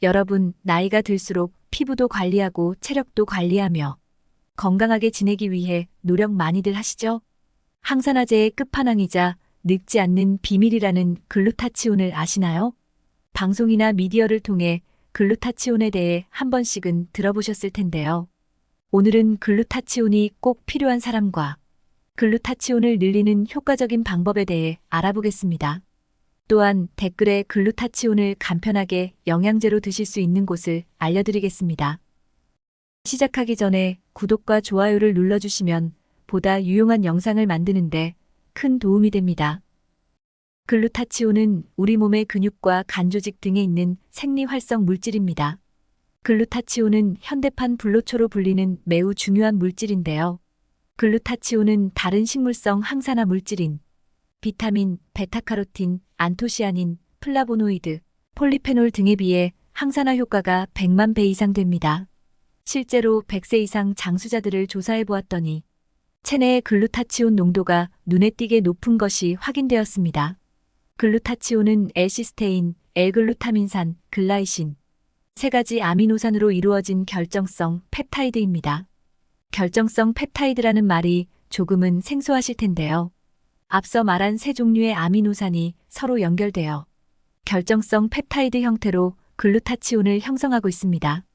여러분, 나이가 들수록 피부도 관리하고 체력도 관리하며 건강하게 지내기 위해 노력 많이들 하시죠? 항산화제의 끝판왕이자 늙지 않는 비밀이라는 글루타치온을 아시나요? 방송이나 미디어를 통해 글루타치온에 대해 한 번씩은 들어보셨을 텐데요. 오늘은 글루타치온이 꼭 필요한 사람과 글루타치온을 늘리는 효과적인 방법에 대해 알아보겠습니다. 또한 댓글에 글루타치온을 간편하게 영양제로 드실 수 있는 곳을 알려드리겠습니다. 시작하기 전에 구독과 좋아요를 눌러주시면 보다 유용한 영상을 만드는데 큰 도움이 됩니다. 글루타치온은 우리 몸의 근육과 간 조직 등에 있는 생리활성 물질입니다. 글루타치온은 현대판 불로초로 불리는 매우 중요한 물질인데요. 글루타치온은 다른 식물성 항산화 물질인 비타민, 베타카로틴, 안토시아닌, 플라보노이드, 폴리페놀 등에 비해 항산화 효과가 100만 배 이상 됩니다. 실제로 100세 이상 장수자들을 조사해 보았더니 체내의 글루타치온 농도가 눈에 띄게 높은 것이 확인되었습니다. 글루타치온은 L시스테인, L글루타민산, 글라이신, 세 가지 아미노산으로 이루어진 결정성 펩타이드입니다. 결정성 펩타이드라는 말이 조금은 생소하실 텐데요. 앞서 말한 세 종류의 아미노산이 서로 연결되어 결정성 펩타이드 형태로 글루타치온을 형성하고 있습니다.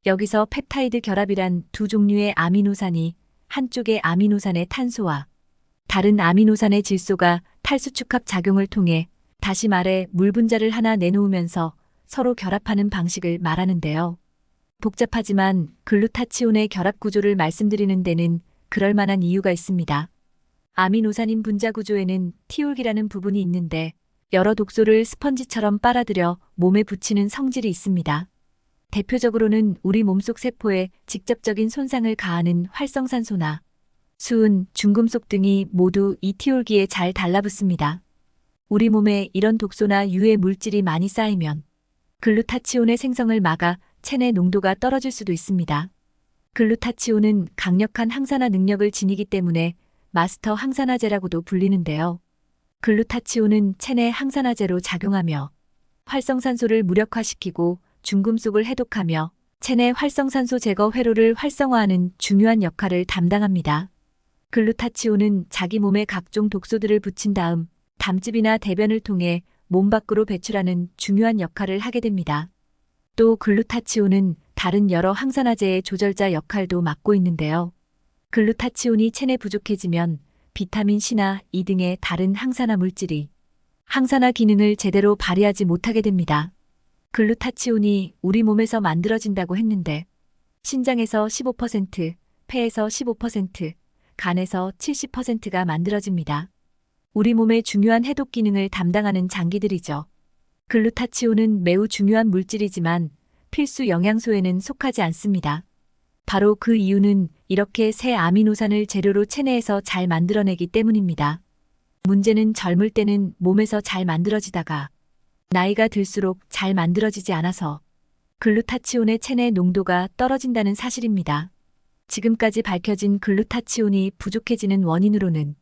여기서 펩타이드 결합이란 두 종류의 아미노산이 한쪽의 아미노산의 탄소와 다른 아미노산의 질소가 탈수축합 작용을 통해 다시 말해 물 분자를 하나 내놓으면서 서로 결합하는 방식을 말하는데요. 복잡하지만 글루타치온의 결합 구조를 말씀드리는 데는 그럴 만한 이유가 있습니다. 아미노산인 분자 구조에는 티올기라는 부분이 있는데 여러 독소를 스펀지처럼 빨아들여 몸에 붙이는 성질이 있습니다. 대표적으로는 우리 몸속 세포에 직접적인 손상을 가하는 활성산소나 수은, 중금속 등이 모두 이 티올기에 잘 달라붙습니다. 우리 몸에 이런 독소나 유해 물질이 많이 쌓이면 글루타치온의 생성을 막아 체내 농도가 떨어질 수도 있습니다. 글루타치온은 강력한 항산화 능력을 지니기 때문에 마스터 항산화제라고도 불리는데요. 글루타치온은 체내 항산화제로 작용하며 활성산소를 무력화시키고 중금속을 해독하며 체내 활성산소 제거 회로를 활성화하는 중요한 역할을 담당합니다. 글루타치온은 자기 몸에 각종 독소들을 붙인 다음 담즙이나 대변을 통해 몸 밖으로 배출하는 중요한 역할을 하게 됩니다. 또 글루타치온은 다른 여러 항산화제의 조절자 역할도 맡고 있는데요. 글루타치온이 체내 부족해지면 비타민 C나 E 등의 다른 항산화 물질이 항산화 기능을 제대로 발휘하지 못하게 됩니다. 글루타치온이 우리 몸에서 만들어진다고 했는데 신장에서 15%, 폐에서 15%, 간에서 70%가 만들어집니다. 우리 몸의 중요한 해독 기능을 담당하는 장기들이죠. 글루타치온은 매우 중요한 물질이지만 필수 영양소에는 속하지 않습니다. 바로 그 이유는 이렇게 세 아미노산을 재료로 체내에서 잘 만들어내기 때문입니다. 문제는 젊을 때는 몸에서 잘 만들어지다가 나이가 들수록 잘 만들어지지 않아서 글루타치온의 체내 농도가 떨어진다는 사실입니다. 지금까지 밝혀진 글루타치온이 부족해지는 원인으로는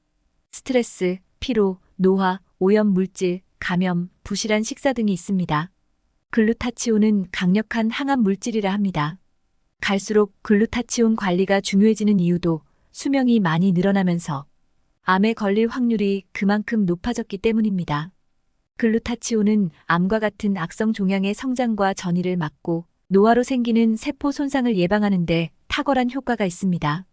스트레스, 피로, 노화, 오염 물질, 감염, 부실한 식사 등이 있습니다. 글루타치온은 강력한 항암 물질이라 합니다. 갈수록 글루타치온 관리가 중요해지는 이유도 수명이 많이 늘어나면서 암에 걸릴 확률이 그만큼 높아졌기 때문입니다. 글루타치온은 암과 같은 악성 종양의 성장과 전이를 막고 노화로 생기는 세포 손상을 예방하는 데 탁월한 효과가 있습니다.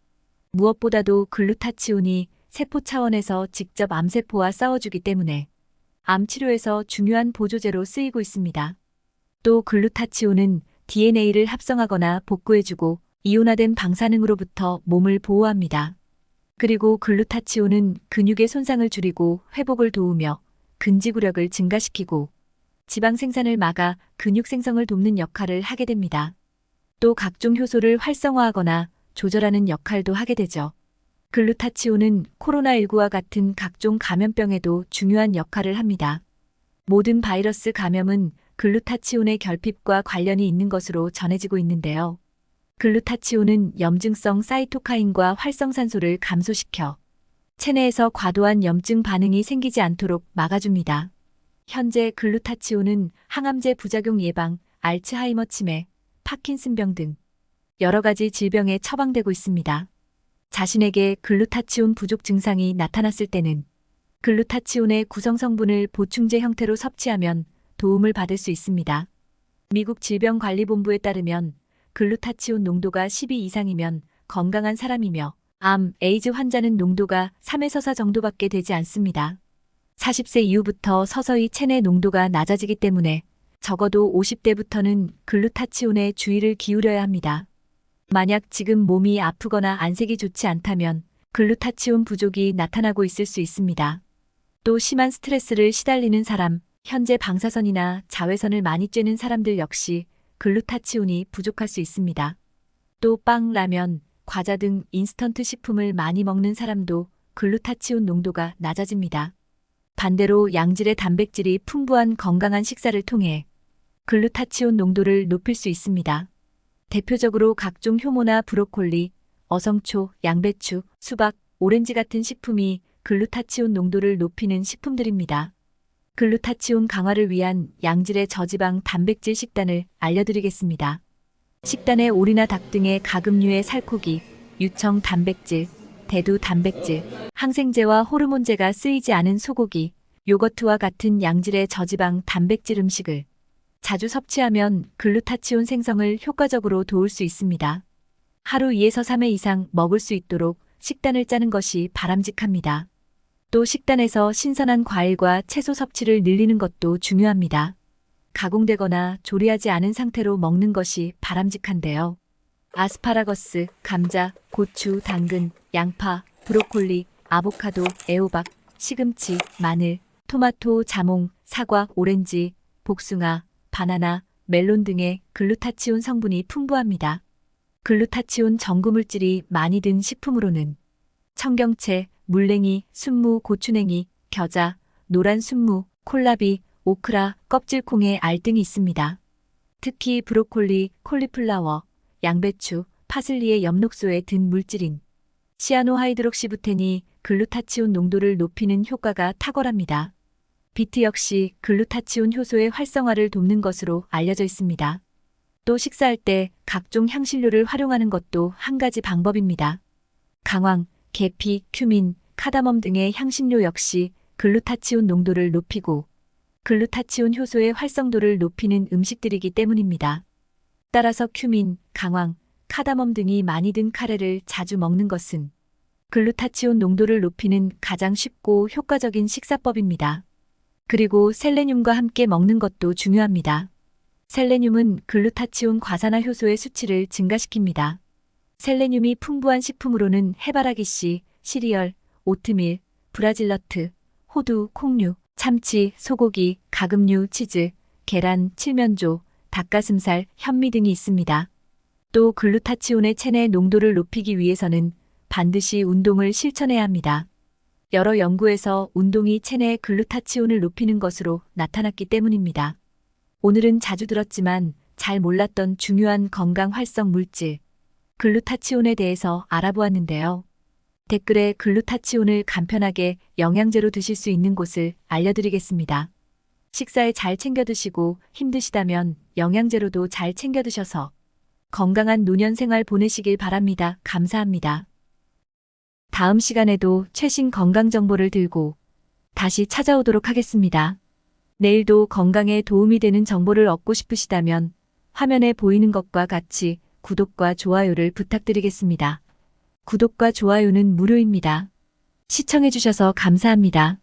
무엇보다도 글루타치온이 세포 차원에서 직접 암세포와 싸워주기 때문에 암 치료에서 중요한 보조제로 쓰이고 있습니다. 또 글루타치온은 DNA를 합성하거나 복구해주고 이온화된 방사능으로부터 몸을 보호합니다. 그리고 글루타치온은 근육의 손상을 줄이고 회복을 도우며 근지구력을 증가시키고 지방 생산을 막아 근육 생성을 돕는 역할을 하게 됩니다. 또 각종 효소를 활성화하거나 조절하는 역할도 하게 되죠. 글루타치온은 코로나19와 같은 각종 감염병에도 중요한 역할을 합니다. 모든 바이러스 감염은 글루타치온의 결핍과 관련이 있는 것으로 전해지고 있는데요. 글루타치온은 염증성 사이토카인과 활성산소를 감소시켜 체내에서 과도한 염증 반응이 생기지 않도록 막아줍니다. 현재 글루타치온은 항암제 부작용 예방, 알츠하이머 치매, 파킨슨병 등 여러 가지 질병에 처방되고 있습니다. 자신에게 글루타치온 부족 증상이 나타났을 때는 글루타치온의 구성 성분을 보충제 형태로 섭취하면 도움을 받을 수 있습니다. 미국 질병관리본부에 따르면 글루타치온 농도가 12 이상이면 건강한 사람이며 암, 에이즈 환자는 농도가 3에서 4 정도밖에 되지 않습니다. 40세 이후부터 서서히 체내 농도가 낮아지기 때문에 적어도 50대부터는 글루타치온에 주의를 기울여야 합니다. 만약 지금 몸이 아프거나 안색이 좋지 않다면 글루타치온 부족이 나타나고 있을 수 있습니다. 또 심한 스트레스를 시달리는 사람, 현재 방사선이나 자외선을 많이 쬐는 사람들 역시 글루타치온이 부족할 수 있습니다. 또 빵, 라면, 과자 등 인스턴트 식품을 많이 먹는 사람도 글루타치온 농도가 낮아집니다. 반대로 양질의 단백질이 풍부한 건강한 식사를 통해 글루타치온 농도를 높일 수 있습니다. 대표적으로 각종 효모나 브로콜리, 어성초, 양배추, 수박, 오렌지 같은 식품이 글루타치온 농도를 높이는 식품들입니다. 글루타치온 강화를 위한 양질의 저지방 단백질 식단을 알려드리겠습니다. 식단에 오리나 닭 등의 가금류의 살코기, 유청 단백질, 대두 단백질, 항생제와 호르몬제가 쓰이지 않은 소고기, 요거트와 같은 양질의 저지방 단백질 음식을 자주 섭취하면 글루타치온 생성을 효과적으로 도울 수 있습니다. 하루 2에서 3회 이상 먹을 수 있도록 식단을 짜는 것이 바람직합니다. 또 식단에서 신선한 과일과 채소 섭취를 늘리는 것도 중요합니다. 가공되거나 조리하지 않은 상태로 먹는 것이 바람직한데요. 아스파라거스, 감자, 고추, 당근, 양파, 브로콜리, 아보카도, 애호박, 시금치, 마늘, 토마토, 자몽, 사과, 오렌지, 복숭아, 바나나, 멜론 등의 글루타치온 성분이 풍부합니다. 글루타치온 전구물질이 많이 든 식품으로는 청경채, 물냉이, 순무, 고추냉이, 겨자, 노란 순무, 콜라비, 오크라, 껍질콩의 알 등이 있습니다. 특히 브로콜리, 콜리플라워, 양배추, 파슬리의 엽록소에 든 물질인 시아노하이드록시부텐이 글루타치온 농도를 높이는 효과가 탁월합니다. 비트 역시 글루타치온 효소의 활성화를 돕는 것으로 알려져 있습니다. 또 식사할 때 각종 향신료를 활용하는 것도 한 가지 방법입니다. 강황, 계피, 큐민, 카다멈 등의 향신료 역시 글루타치온 농도를 높이고 글루타치온 효소의 활성도를 높이는 음식들이기 때문입니다. 따라서 큐민, 강황, 카다멈 등이 많이 든 카레를 자주 먹는 것은 글루타치온 농도를 높이는 가장 쉽고 효과적인 식사법입니다. 그리고 셀레늄과 함께 먹는 것도 중요합니다. 셀레늄은 글루타치온 과산화 효소의 수치를 증가시킵니다. 셀레늄이 풍부한 식품으로는 해바라기씨, 시리얼, 오트밀, 브라질너트, 호두, 콩류, 참치, 소고기, 가금류, 치즈, 계란, 칠면조, 닭가슴살, 현미 등이 있습니다. 또 글루타치온의 체내 농도를 높이기 위해서는 반드시 운동을 실천해야 합니다. 여러 연구에서 운동이 체내 글루타치온을 높이는 것으로 나타났기 때문입니다. 오늘은 자주 들었지만 잘 몰랐던 중요한 건강 활성 물질, 글루타치온에 대해서 알아보았는데요. 댓글에 글루타치온을 간편하게 영양제로 드실 수 있는 곳을 알려드리겠습니다. 식사에 잘 챙겨 드시고 힘드시다면 영양제로도 잘 챙겨 드셔서 건강한 노년 생활 보내시길 바랍니다. 감사합니다. 다음 시간에도 최신 건강 정보를 들고 다시 찾아오도록 하겠습니다. 내일도 건강에 도움이 되는 정보를 얻고 싶으시다면 화면에 보이는 것과 같이 구독과 좋아요를 부탁드리겠습니다. 구독과 좋아요는 무료입니다. 시청해주셔서 감사합니다.